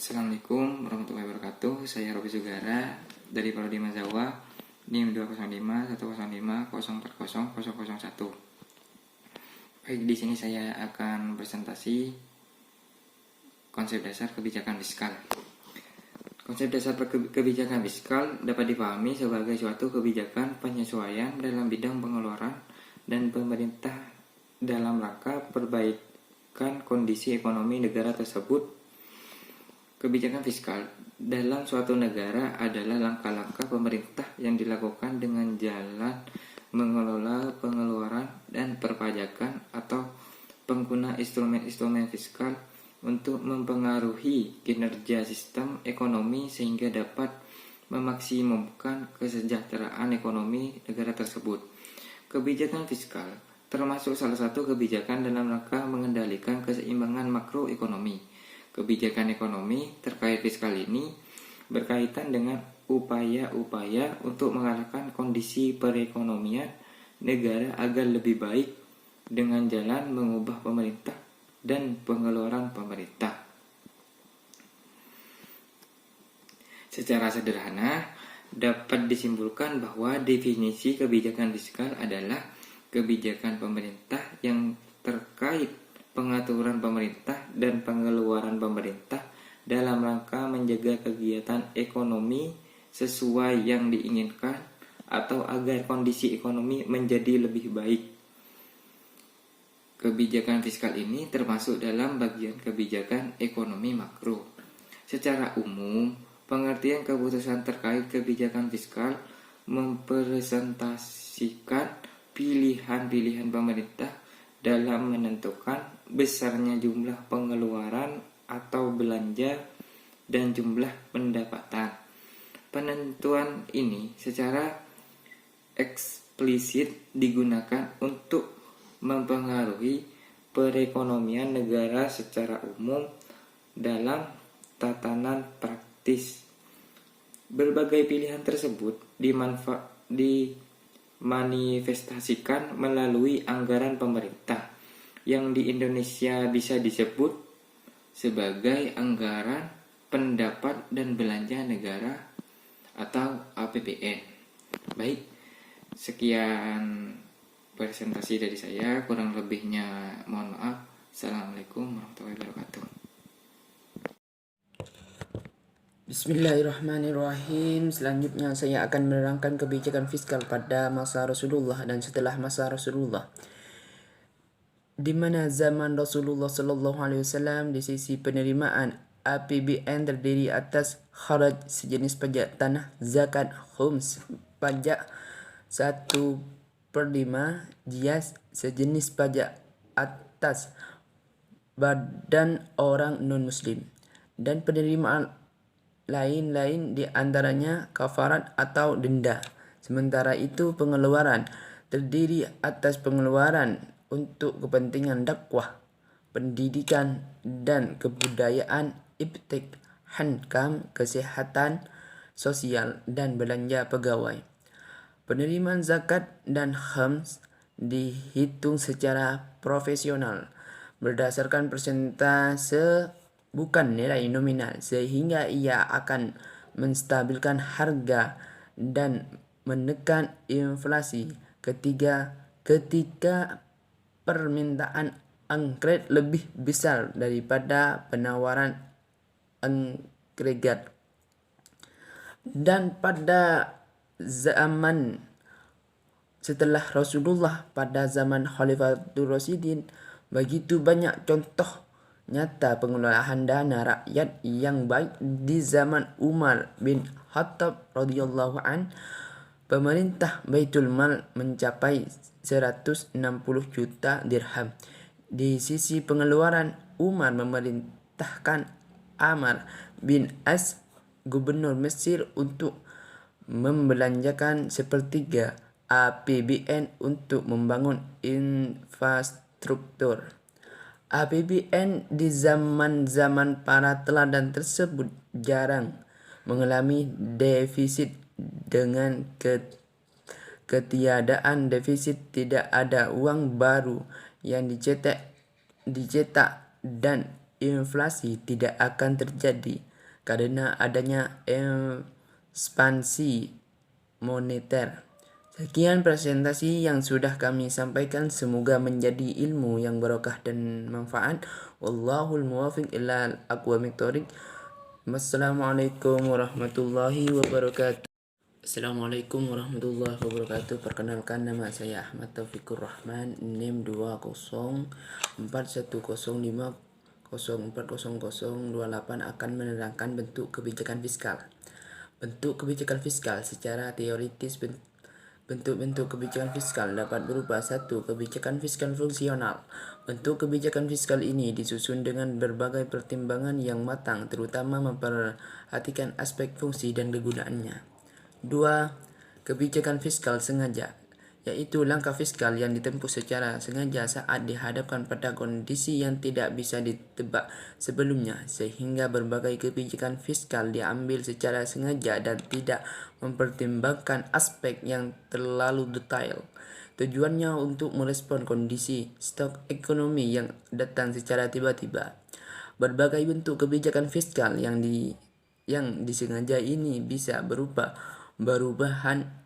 Assalamualaikum warahmatullahi wabarakatuh. Saya Robi Sugara dari Prodi Mazawa, NIM 205 105 040 001. Baik, di sini saya akan presentasi konsep dasar kebijakan fiskal. Konsep dasar kebijakan fiskal dapat dipahami sebagai suatu kebijakan penyesuaian dalam bidang pengeluaran dan pemerintah dalam rangka perbaikan kondisi ekonomi negara tersebut. Kebijakan fiskal dalam suatu negara adalah langkah-langkah pemerintah yang dilakukan dengan jalan mengelola pengeluaran dan perpajakan atau pengguna instrumen-instrumen fiskal untuk mempengaruhi kinerja sistem ekonomi sehingga dapat memaksimumkan kesejahteraan ekonomi negara tersebut. Kebijakan fiskal termasuk salah satu kebijakan dalam rangka mengendalikan keseimbangan makroekonomi. Kebijakan ekonomi terkait fiskal ini berkaitan dengan upaya-upaya untuk mengarahkan kondisi perekonomian negara agar lebih baik dengan jalan mengubah pemerintah dan pengeluaran pemerintah. Secara sederhana, dapat disimpulkan bahwa definisi kebijakan fiskal adalah kebijakan pemerintah yang terkait pengaturan pemerintah dan pengeluaran pemerintah dalam rangka menjaga kegiatan ekonomi sesuai yang diinginkan atau agar kondisi ekonomi menjadi lebih baik. Kebijakan fiskal ini termasuk dalam bagian kebijakan ekonomi makro. Secara umum, pengertian keputusan terkait kebijakan fiskal mempresentasikan pilihan-pilihan pemerintah dalam menentukan besarnya jumlah pengeluaran atau belanja dan jumlah pendapatan. Penentuan ini secara eksplisit digunakan untuk mempengaruhi perekonomian negara secara umum dalam tatanan praktis. Berbagai pilihan tersebut dimanifestasikan melalui anggaran pemerintah yang di Indonesia bisa disebut sebagai anggaran pendapat dan belanja negara atau APBN. Baik, sekian presentasi dari saya, kurang lebihnya mohon maaf. Assalamualaikum warahmatullahi wabarakatuh. Bismillahirrahmanirrahim. Selanjutnya saya akan menerangkan kebijakan fiskal pada masa Rasulullah dan setelah masa Rasulullah. Di mana zaman Rasulullah Sallallahu Alaihi Wasallam di sisi penerimaan APBN terdiri atas kharaj sejenis pajak tanah, zakat, khums, pajak 1/5, jias sejenis pajak atas badan orang non-muslim, dan penerimaan lain-lain di antaranya kafarat atau denda. Sementara itu pengeluaran terdiri atas pengeluaran untuk kepentingan dakwah, pendidikan dan kebudayaan, ibtik, hankam, kesehatan sosial dan belanja pegawai. Penerimaan zakat dan khams dihitung secara profesional berdasarkan persentase bukan nilai nominal, sehingga ia akan menstabilkan harga dan menekan inflasi. Ketika permintaan angkret lebih besar daripada penawaran agregat. Dan pada zaman setelah Rasulullah, pada zaman Khalifatul Rasyidin, begitu banyak contoh nyata pengelolaan dana rakyat yang baik. Di zaman Umar bin Khattab radhiyallahu an, pemerintah Baitul Mal mencapai 160 juta dirham. Di sisi pengeluaran, Umar memerintahkan Amr bin As, gubernur Mesir, untuk membelanjakan 1/3 APBN untuk membangun infrastruktur. APBN di zaman-zaman para teladan tersebut jarang mengalami defisit. Dengan ketiadaan defisit, tidak ada uang baru yang dicetak dan inflasi tidak akan terjadi. karena adanya ekspansi moneter. Sekian presentasi yang sudah kami sampaikan, semoga menjadi ilmu yang barokah dan manfaat. Wallahul muwaffiq ila aqwamit thoriq. Wassalamualaikum warahmatullahi wabarakatuh. Assalamualaikum warahmatullahi wabarakatuh. Perkenalkan, nama saya Ahmad Taufikur Rahman, NIM 20.4105040028 akan menerangkan bentuk kebijakan fiskal. Bentuk kebijakan fiskal secara teoritis. Bentuk-bentuk kebijakan fiskal dapat berupa 1. Kebijakan fiskal fungsional. Bentuk kebijakan fiskal ini disusun dengan berbagai pertimbangan yang matang, terutama memperhatikan aspek fungsi dan kegunaannya. 2. Kebijakan fiskal sengaja, yaitu langkah fiskal yang ditempuh secara sengaja saat dihadapkan pada kondisi yang tidak bisa ditebak sebelumnya, sehingga berbagai kebijakan fiskal diambil secara sengaja dan tidak mempertimbangkan aspek yang terlalu detail. Tujuannya untuk merespon kondisi stok ekonomi yang datang secara tiba-tiba. Berbagai bentuk kebijakan fiskal yang disengaja ini bisa berupa perubahan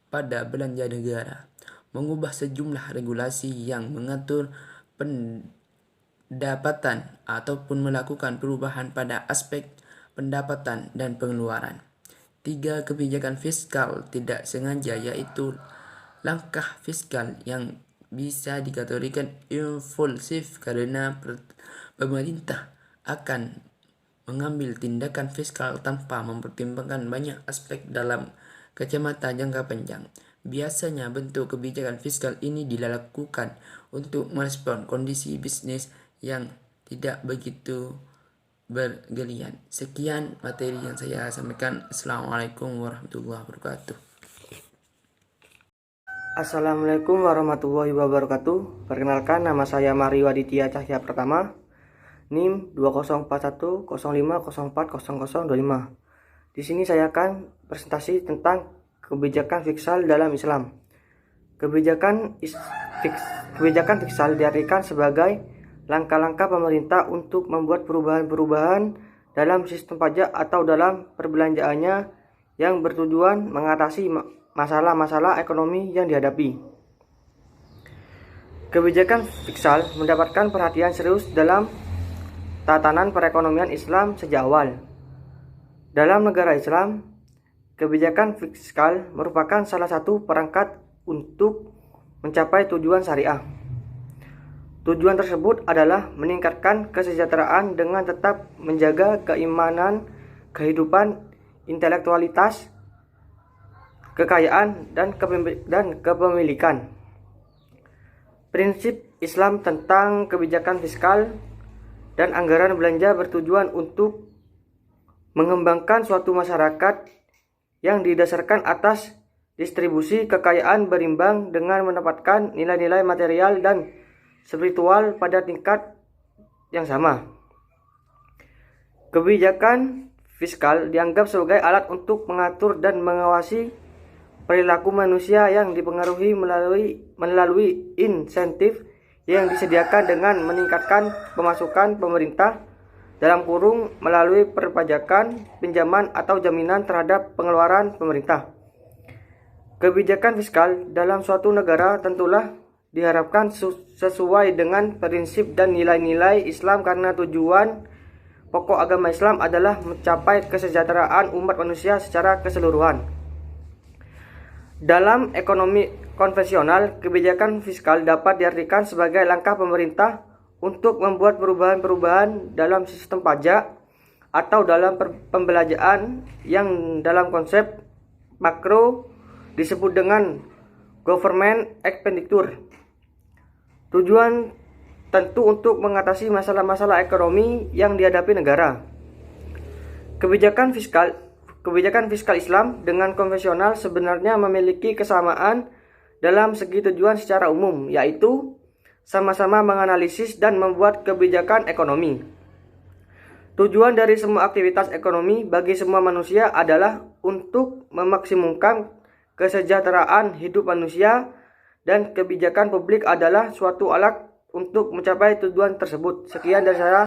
pada belanja negara, mengubah sejumlah regulasi yang mengatur pendapatan, ataupun melakukan perubahan pada aspek pendapatan dan pengeluaran. 3. Kebijakan fiskal tidak sengaja, yaitu langkah fiskal yang bisa dikategorikan impulsif karena pemerintah akan mengambil tindakan fiskal tanpa mempertimbangkan banyak aspek dalam kacamata jangka panjang. Biasanya bentuk kebijakan fiskal ini dilakukan untuk merespon kondisi bisnis yang tidak begitu bergeliat. Sekian materi yang saya sampaikan. Assalamualaikum warahmatullahi wabarakatuh. Assalamualaikum warahmatullahi wabarakatuh. Perkenalkan, nama saya Mario Aditya Cahya Pratama, NIM 204105040025. Di sini saya akan presentasi tentang kebijakan fiskal dalam Islam. Kebijakan fiskal diartikan sebagai langkah-langkah pemerintah untuk membuat perubahan-perubahan dalam sistem pajak atau dalam perbelanjaannya yang bertujuan mengatasi masalah-masalah ekonomi yang dihadapi. Kebijakan fiskal mendapatkan perhatian serius dalam tatanan perekonomian Islam sejak awal. Dalam negara Islam, kebijakan fiskal merupakan salah satu perangkat untuk mencapai tujuan syariah. Tujuan tersebut adalah meningkatkan kesejahteraan dengan tetap menjaga keimanan, kehidupan, intelektualitas, kekayaan, dan kepemilikan. Prinsip Islam tentang kebijakan fiskal dan anggaran belanja bertujuan untuk mengembangkan suatu masyarakat yang didasarkan atas distribusi kekayaan berimbang dengan menempatkan nilai-nilai material dan spiritual pada tingkat yang sama. Kebijakan fiskal dianggap sebagai alat untuk mengatur dan mengawasi perilaku manusia yang dipengaruhi melalui insentif yang disediakan dengan meningkatkan pemasukan pemerintah melalui perpajakan, pinjaman, atau jaminan terhadap pengeluaran pemerintah. Kebijakan fiskal dalam suatu negara tentulah diharapkan sesuai dengan prinsip dan nilai-nilai Islam karena tujuan pokok agama Islam adalah mencapai kesejahteraan umat manusia secara keseluruhan. Dalam ekonomi konvensional, kebijakan fiskal dapat diartikan sebagai langkah pemerintah untuk membuat perubahan-perubahan dalam sistem pajak atau dalam pembelanjaan yang dalam konsep makro disebut dengan government expenditure. Tujuan tentu untuk mengatasi masalah-masalah ekonomi yang dihadapi negara. Kebijakan fiskal Islam dengan konvensional sebenarnya memiliki kesamaan dalam segi tujuan secara umum, yaitu sama-sama menganalisis dan membuat kebijakan ekonomi. Tujuan dari semua aktivitas ekonomi bagi semua manusia adalah untuk memaksimumkan kesejahteraan hidup manusia, dan kebijakan publik adalah suatu alat untuk mencapai tujuan tersebut. Sekian dari saya.